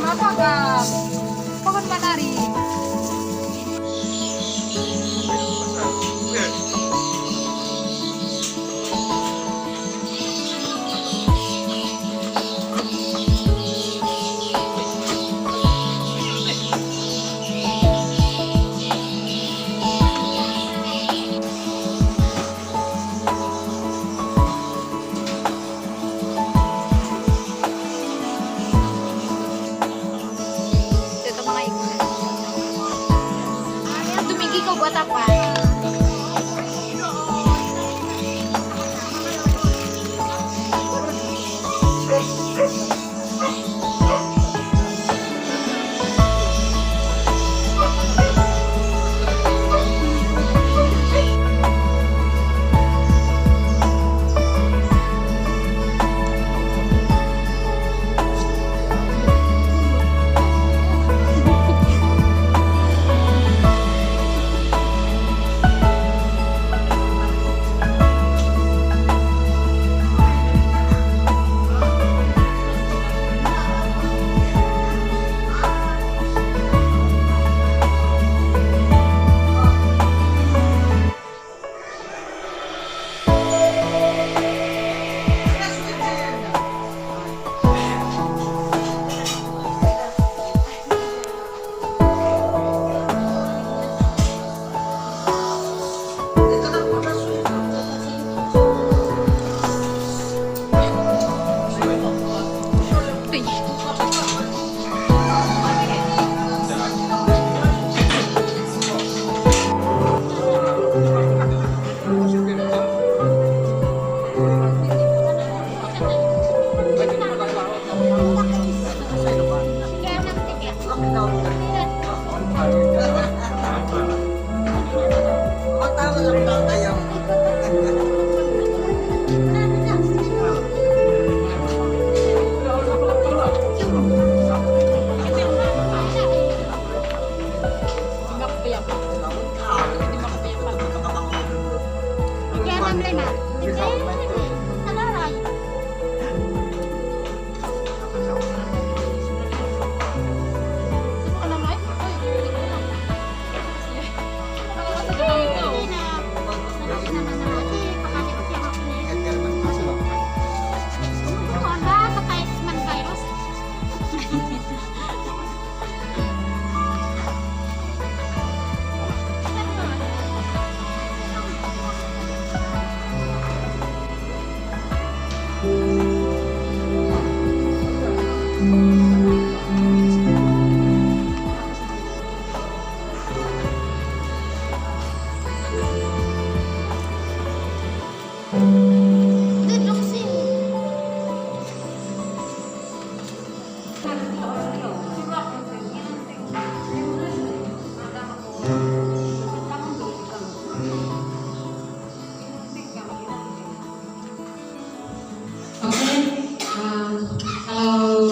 Apakah pohon manari? Ito mga ikon. Tumingin ko buat apa? Kalau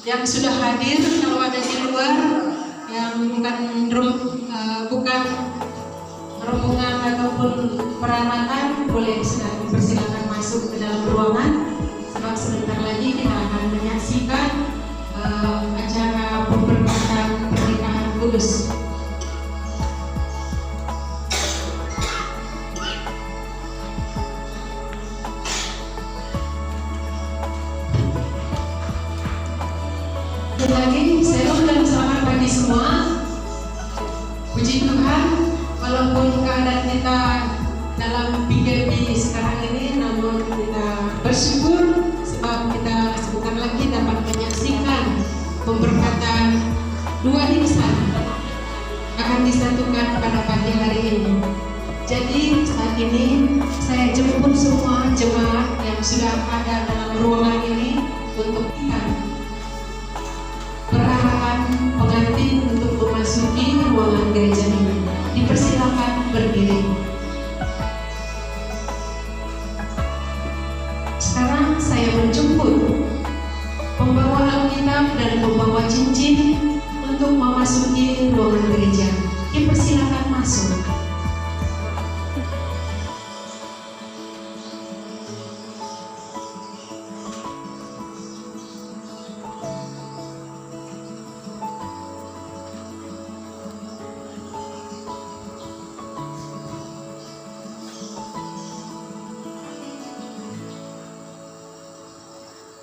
yang sudah hadir, kalau ada di luar yang bukan rombongan ataupun peralatan, boleh dipersilakan masuk ke dalam ruangan. Sebab sebentar lagi kita akan menyaksikan acara pemberkatan pernikahan kudus. Lagi shalom dan selamat pagi semua. Puji Tuhan, walaupun keadaan kita dalam PKP sekarang ini, namun kita bersyukur sebab kita sebentar lagi dapat menyaksikan pemberkatan dua insan akan disatukan pada pagi hari ini. Jadi saat ini saya jemput semua jemaat yang sudah ada dalam ruangan ini untuk perarahan pengantin untuk memasuki ruangan gereja ini. Dipersilakan berdiri. Sekarang saya menjemput pembawa Alkitab dan pembawa cincin untuk memasuki ruangan gereja. Dipersilakan masuk.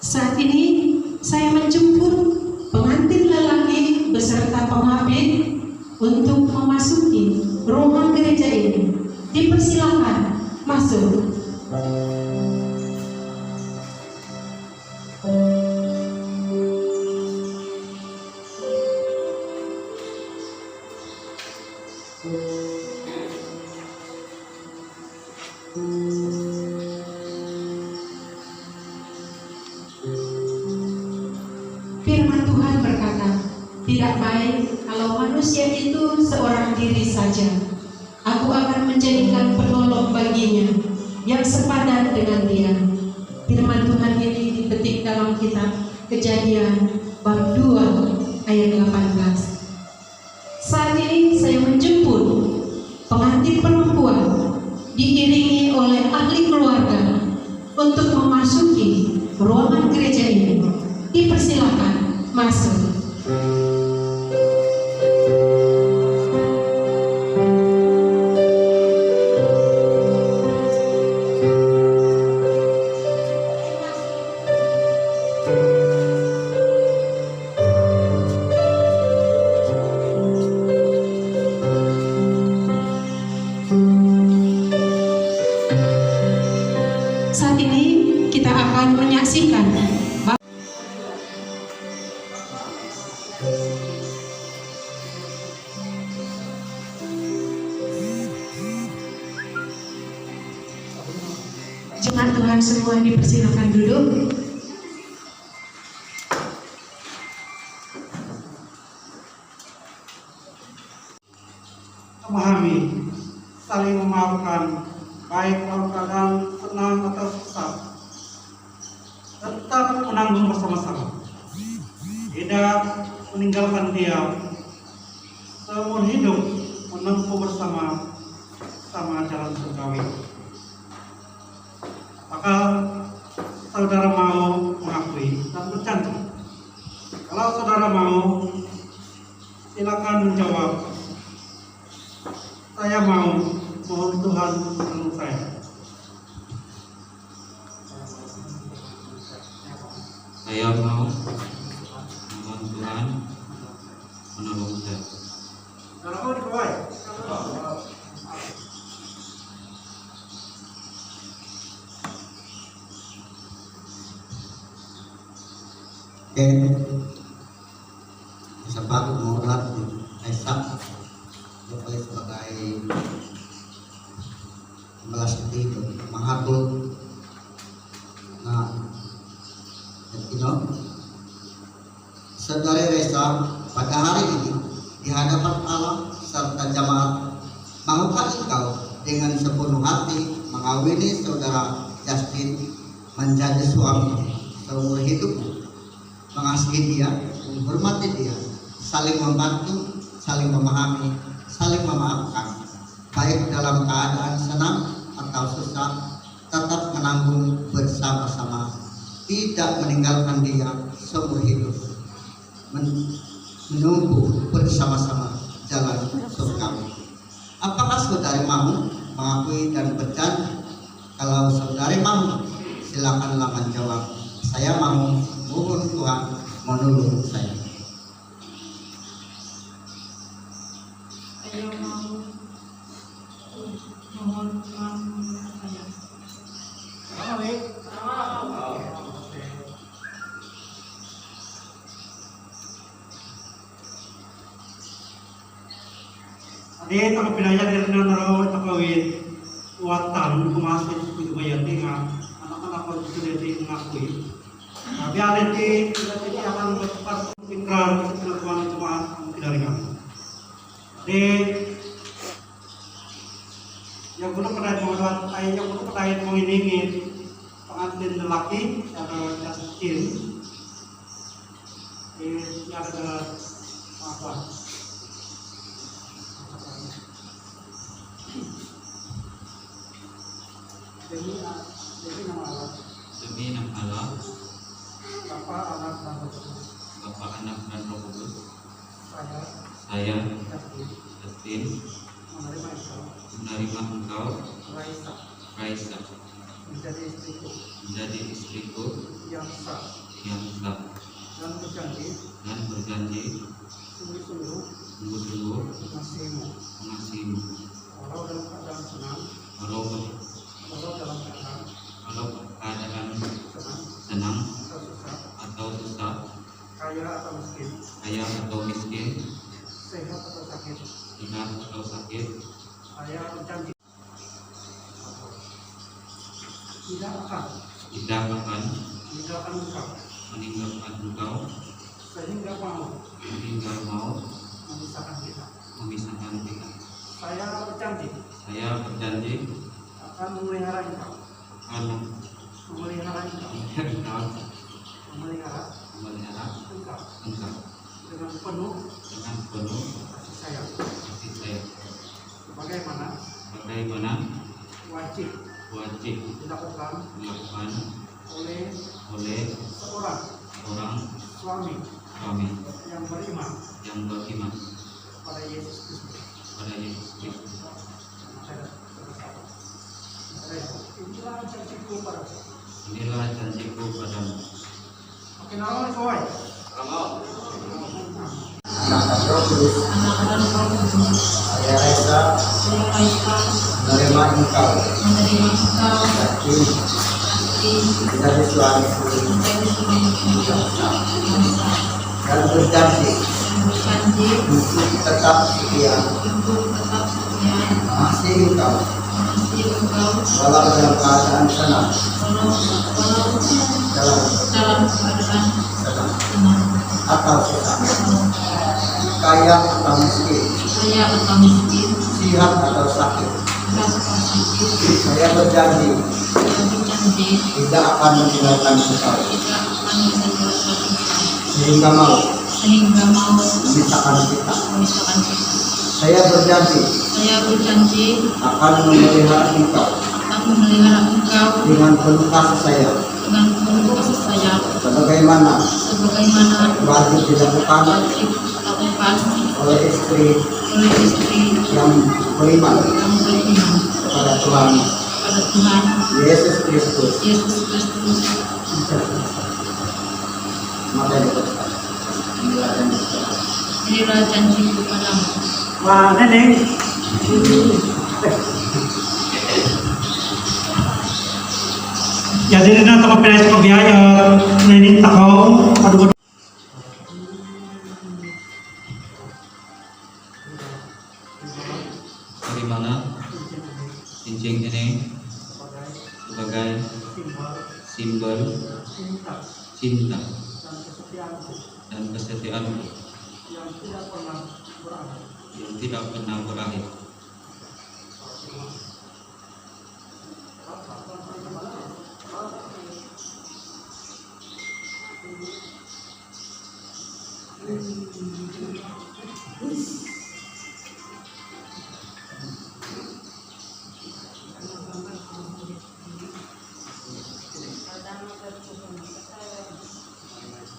Saat ini saya menjemput pengantin lelaki beserta penghapit untuk memasuki ruangan gereja ini. Dipersilakan masuk. Firman Tuhan berkata, tidak baik kalau manusia itu seorang diri saja. Aku akan menjadikan penolong baginya yang sepadan dengan dia. Firman Tuhan ini dipetik dalam kitab Kejadian bab 2 ayat 18. Saat ini saya menjemput pengantin perempuan diiringi oleh ahli keluarga untuk memasuki ruangan gereja ini. Dipersilakan masuk. Saat ini kita akan menyaksikan jemaat Tuhan semua, dipersilakan duduk. Memahami, saling memaafkan, baik dalam keadaan senang atau susah, tetap menanggung bersama-sama, tidak meninggalkan dia, seumur hidup menempuh bersama jalan surgawi. Maka saudara mau mengakui dan berjanji? Kalau saudara mau, silakan menjawab. Saya mau, mohon Tuhan menolong saya. Saya mau, mohon Tuhan menolong saya. Saudara mau dikawai? Oke, sempat mengurat Aisyah boleh sebagai pembalas itu mengatur. Nah, saudara Reza, pada hari ini di hadapan Allah serta jamaat, mahukah engkau dengan sepenuh hati mengawini saudara Justin menjadi suami seumur hidupmu, mengasihi dia, menghormati dia, saling membantu, saling memahami, saling memaafkan, baik dalam keadaan senang atau susah, tetap menanggung bersama-sama, tidak meninggalkan dia seumur hidup, menunggu bersama-sama jalan surgawi. Apakah saudari mau mengakui dan berjanji? Kalau saudari mau, silakanlah menjawab. Saya mau, mohon Tuhan menolong saya. Saya mau, mohon Tuhan menolong saya. Adik, ako pinayag din na naraw ito kawin watan kumasok sa bayati nga anak-anak ko gusto dito ngakui. Biarin di akan bertepat ikrar pengakuan jemaat ang pinaringan. Adik, yang kuno padayon mo iningin pengantin lelaki atau Justin. Ini adalah apa? Demi nama Allah, Bapa, Anak, dan Roh Kudus. Bapa, Anak, dan Roh Kudus, Saya saya, Justin, menerima engkau, menerima engkau, Raisa, Raisa, menjadi istriku menjadi istriku yang sah yang sah dan berjanji sungguh-sungguh sungguh-sungguh mengasihimu mengasihimu walau dalam keadaan senang walau walau dalam keadaan keadaan senang senang atau susah, atau susah, kaya atau miskin, sehat atau sakit, saya berjanji tidak akan meninggalkan engkau sehingga mau memisahkan kita. Saya berjanji akan memelihara engkau memelihara engkau dengan penuh kasih sayang sebagaimana wajib dilakukan oleh seorang suami yang beriman pada Yesus Kristus. Inilah janjiku padamu. Oke, naon kowe? Anak Roh Kudus, saya Reza menerima engkau menjadi suami dan berjanji untuk tetap setia mengasihi engkau walau dalam keadaan senang atau susah, kaya atau miskin, sehat atau sakit. Saya berjanji tidak akan meninggalkan engkau sehingga mau memisahkan kita. Saya berjanji akan memelihara engkau dengan penuh kasih sayang sebagaimana wajib dilakukan oleh istri yang beriman kepada Tuhan Yesus Kristus. Maka dipercaya. Inilah janjiku padamu. Wah, Neneng. Jadi na to kapila sa pagbiaya Neneng takaw aduh. bagaimana cincin ini sebagai simbol cinta dan kesetiaanku yang tidak pernah berakhir.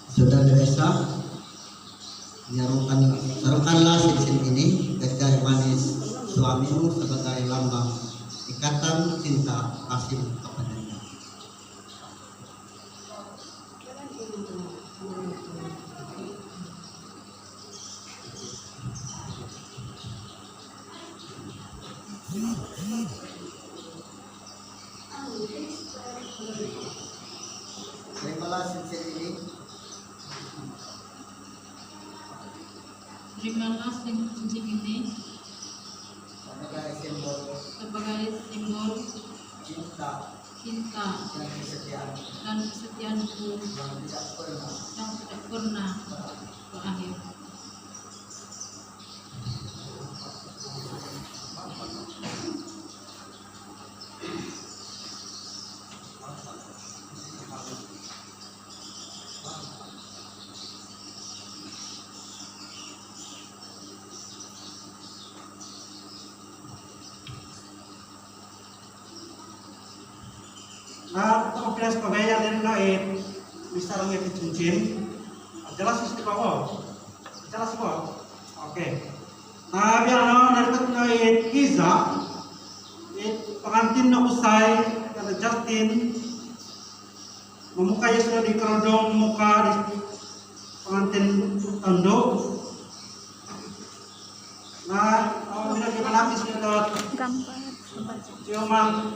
Saudara desa, taruhkanlah cincin ini ke jari manis suamimu sebagai lambang ikatan cinta kasih kepadanya. Terimalah cincin ini Terimalah cincin ini sebagai simbol cinta dan kesetiaanku yang tidak pernah berakhir. Nah, ito kapila sa pagbiaya din na bisa lang yung cincin. Jelas istiqomah. Jelas mo. Oke. Nah, biar narito na Iza, pengantin na usay, kada Justin Justin memukanya sudah di kerodong muka di pengantin tanduk. Nah, bila kita lapis sudah Gambar. ciuman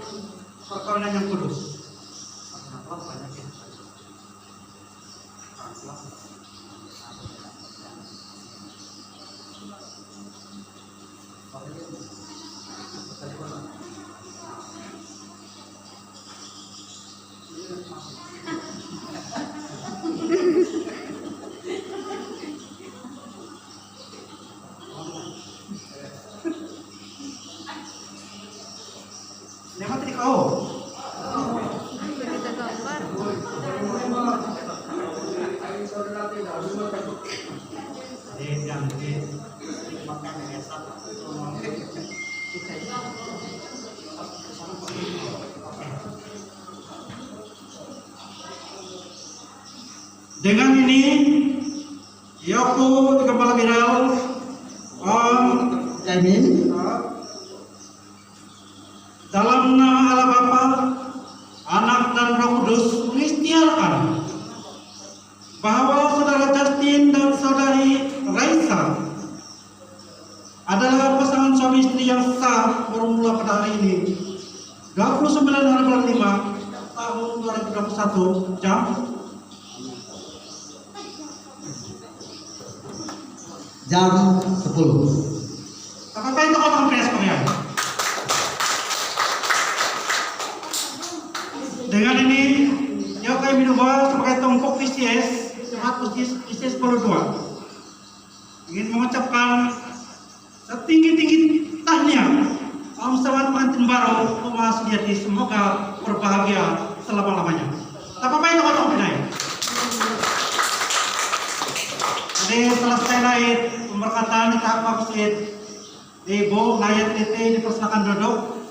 perkawinan yang kudus. Lewat tadi kau. Kita gambar. Yang dengan ini Yoko di kepala viral Amin. dalam nama Allah Bapa, Anak dan Roh Kudus mengistiarkan bahwa saudara Justin dan saudari Raisa adalah pasangan suami istri yang sah bermula pada hari ini 29 hari bulan 5 tahun 2021 jam Jam 10. apakah itu orang pres kalian? Dengan ini ya kami minubah sebagai tongkok PCS Jemaat PCS Polo 2 ingin mengucapkan setinggi-tinggi tahniah Om Selamat pengantin baru Mas Sujati, semoga berbahagia selama-lamanya. Tak apa itu kotong pinai. Jadi selesai naik pemberkatan di tahap maksud Ibu Nayat Titi dipersilakan duduk.